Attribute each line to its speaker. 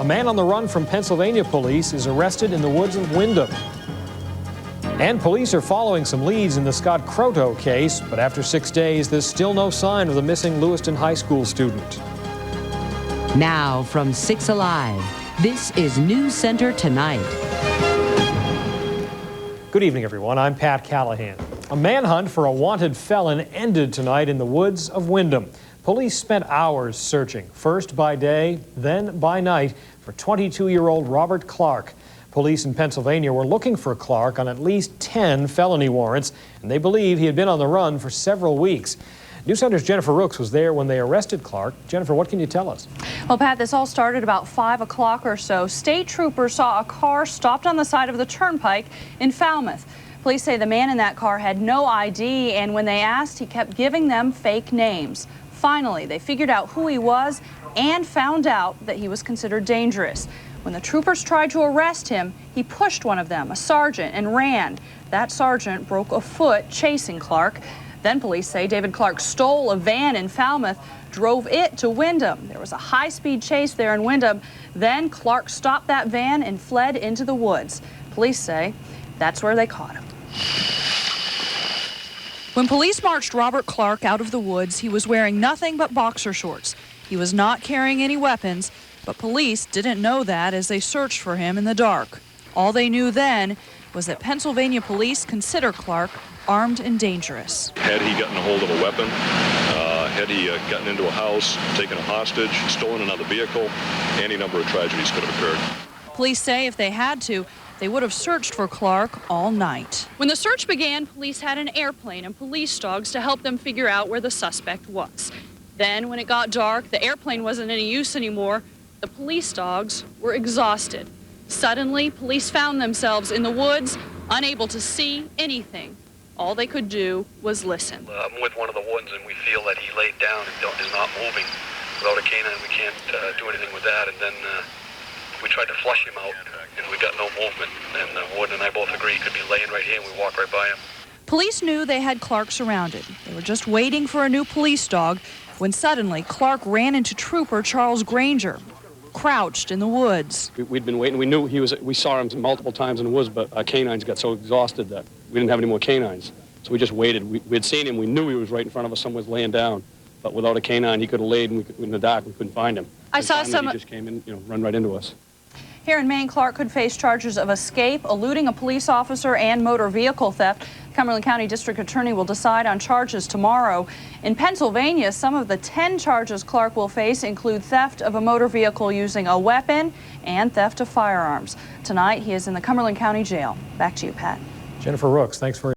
Speaker 1: A man on the run from Pennsylvania police is arrested in the woods of Windham. And police are following some leads in the Scott Croteau case, but after 6 days, there's still no sign of the missing Lewiston High School student.
Speaker 2: Now from 6 Alive, this is NewsCenter Tonight.
Speaker 1: Good evening, everyone. I'm Pat Callahan. A manhunt for a wanted felon ended tonight in the woods of Windham. Police spent hours searching, first by day, then by night, for 22-year-old Robert Clark. Police in Pennsylvania were looking for Clark on at least 10 felony warrants, and they believe he had been on the run for several weeks. NewsCenter's Jennifer Rooks was there when they arrested Clark. Jennifer, what can you tell us?
Speaker 3: Well, Pat, this all started about 5 o'clock or so. State troopers saw a car stopped on the side of the Turnpike in Falmouth. Police say the man in that car had no ID, and when they asked, he kept giving them fake names. Finally, they figured out who he was and found out that he was considered dangerous. When the troopers tried to arrest him, he pushed one of them, a sergeant, and ran. That sergeant broke a foot chasing Clark. Then police say David Clark stole a van in Falmouth, drove it to Windham. There was a high-speed chase there in Windham. Then Clark stopped that van and fled into the woods. Police say that's where they caught him. When police marched Robert Clark out of the woods, he was wearing nothing but boxer shorts. He was not carrying any weapons, but police didn't know that as they searched for him in the dark. All they knew then was that Pennsylvania police consider Clark armed and dangerous.
Speaker 4: Had he gotten a hold of a weapon, had he gotten into a house, taken a hostage, stolen another vehicle, any number of tragedies could have occurred.
Speaker 3: Police say if they had to, they would have searched for Clark all night. When the search began, police had an airplane and police dogs to help them figure out where the suspect was. Then, when it got dark, the airplane wasn't any use anymore. The police dogs were exhausted. Suddenly, police found themselves in the woods, unable to see anything. All they could do was listen.
Speaker 5: I'm with one of the wardens, and we feel that he laid down and is not moving. Without a canine, we can't do anything with that. And then we tried to flush him out, and we got no movement. And the warden and I both agreed he could be laying right here, and we walked right by him.
Speaker 3: Police knew they had Clark surrounded. They were just waiting for a new police dog when suddenly Clark ran into Trooper Charles Granger, crouched in the woods.
Speaker 6: We'd been waiting. We knew we saw him multiple times in the woods, but our canines got so exhausted that we didn't have any more canines. So we just waited. We had seen him. We knew he was right in front of us, somewhere laying down. But without a canine, he could have laid in the dark. We couldn't find him.
Speaker 3: I saw some.
Speaker 6: He just came in, run right into us.
Speaker 3: Here in Maine, Clark could face charges of escape, eluding a police officer, and motor vehicle theft. Cumberland County District Attorney will decide on charges tomorrow. In Pennsylvania, some of the 10 charges Clark will face include theft of a motor vehicle using a weapon and theft of firearms. Tonight, he is in the Cumberland County Jail. Back to you, Pat.
Speaker 1: Jennifer Rooks, thanks for